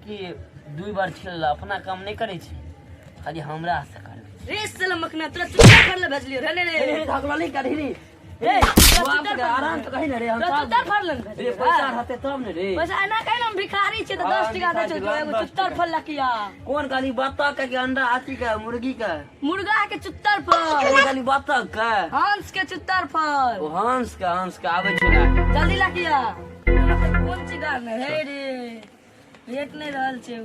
कि 2 बार खेल अपना काम नहीं करे छे खाली हमरा से कर रे साला मखना तोरा चुत्तर फाड़ ले भेजलियो रे रे धकला नहीं कर रे ए बाप आराम तो कहि न रे हम चुत्तर फाड़ ले रे पैसा रहते तब न रे पैसा ना कहि हम भिखारी छे तो 10 टका दे छे एगो चुत्तर फाड़ ला किया कौन गाली बत्तख के अंडा हाथी का मुर्गी का मुर्गा के चुत्तर फाड़ कौन गाली बत्तख का हंस के चुत्तर फाड़ ओ हंस का आवे छला जल्दी ला किया कौन सी गान है रे भेट नहीं रहल छे उ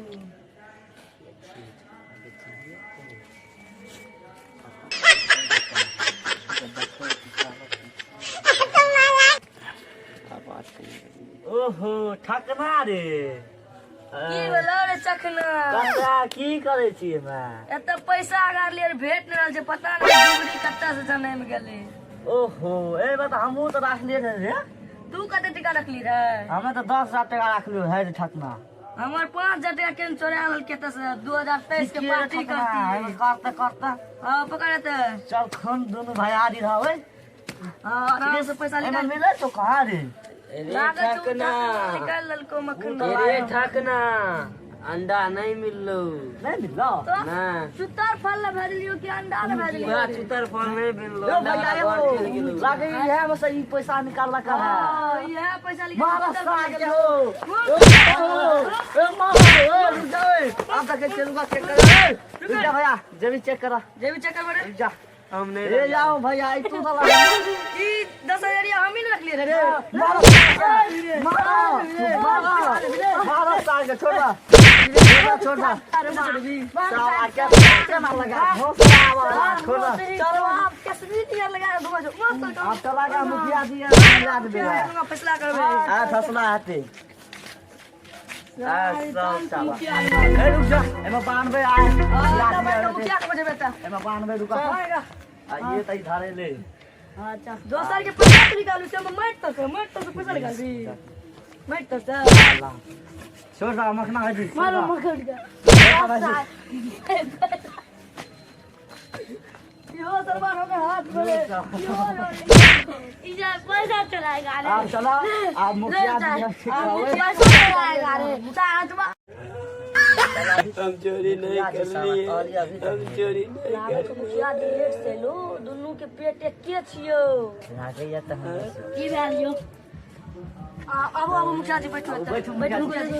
ओहो ठकना रे की भेलो रे चखना कतरा की करे छी मैं एत पैसा गार ले भेट नहीं रहल छे पता नहीं डुबरी कत्ता से जनम गेले ओहो ए बात हमहू तो राखले रे तू कते टका रखली रे हमें तो 10,000 टका रखलियो है रे ठकना हमर 5,000 टका केन चोरा लेल केता से 2023 के पार्टी करती करता हां पकड़ते चल खन दोनों भाई आदि रहा ओए हां आराम से पैसा निकाल मिले तो कहां रे ठकना निकाल ललको मखन रे ठकना अंडा नहीं मिललो तो ना चुत्तर फल भेजलियो कि अंडा न भेजलियो ना चुतर फल नहीं मिललो लागे है बस ई पैसा निकालला का हां ये पैसा निकाल महाराष्ट्र के हो ए मारो रुक जाओ आप तक चलूंगा चेक कर रुक जा भैया जेबी चेक करा जेबी चेक कर बड़े जा हमने ले जाओ भैया ई तू साला ई 10,000 हम ही रख लिए रे मारो साल का छोड़ा छोड़ा अरे साला क्या मार लगा छोड़ा चलो आप कैसे दिया लगा दो मस्त आप तो लगा मुखिया दिया याद बेला फैसला करबे आ फैसला आते रुक जा एमे 92 आए मुखिया के बजे बेटा एमे 92 रुका ये तई धारे ले अच्छा 2 साल के पैसा निकालू से मट तो पैसा निकाल दी मट तो छोड़ दा मखना है जी मारो मखन का यो सरबार हो गए हाथ में इजा पैसा चलाएगा रे आप चला आप मुखिया पैसा चलाएगा रे मुता हम चोरी नहीं कर लिए हम चोरी नहीं कर मुखिया डेट से लो दोनों के पेट एके छियो लागे या त की वैल्यू अब मुखिया जी बैठो बैठो मुखिया जी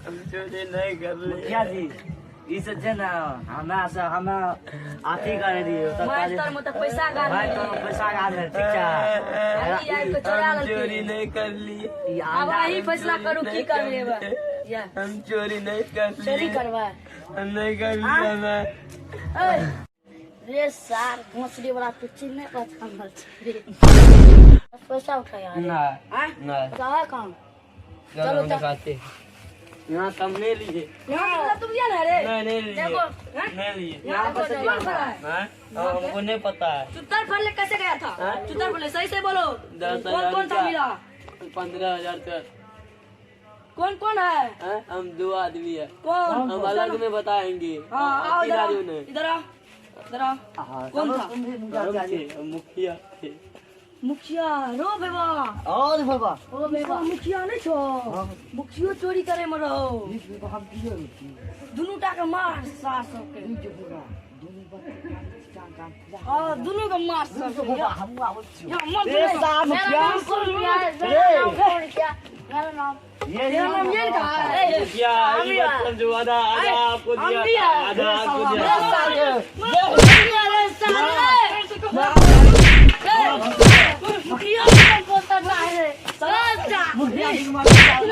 हम चोरी नहीं कर लिए मुखिया जी ई से जे ना हमरा से हम आती कर दियो त मास्टर में तो पैसा गाल भाई तो पैसा गाल ठीक है आई को चोरा हम चोरी नहीं कर लिए अब यही फैसला करो की कर लेबा या हम चोरी नहीं कर लिए चोरी करवा हम नहीं कर लिया मैं रे सार मछली वाला तो चिन्ह पहचान रे पैसा उठाया ना हां ना कहां काम चलो दिखाते यहाँ तुम नहीं लिए यहां तुम लिया ना रे नहीं लिए देखो नहीं लिए यहाँ पर से हमको नहीं पता है चुत्तर फल कैसे गया था हाँ? चुत्तर फल सही से बोलो 10,000 कौन था मिला 15,000 का कौन है हम 2 आदमी है कौन हम अलग में बताएंगे हां आओ ने इधर आ कौन था मुखिया थे मुखिया रो बेबा और बाबा ओ बेबा मुखिया नहीं छो मुखियो चोरी करे में रहो हम किए दुनू टा के मार सास के हां दुनू के मार सास के हम रे साहब मुखिया मेरा नाम ये नाम ये का मुखिया ये बच्चन जो आधा आपको दिया आधा आपको मुखिया को करना है सलाह मुखिया मुखिया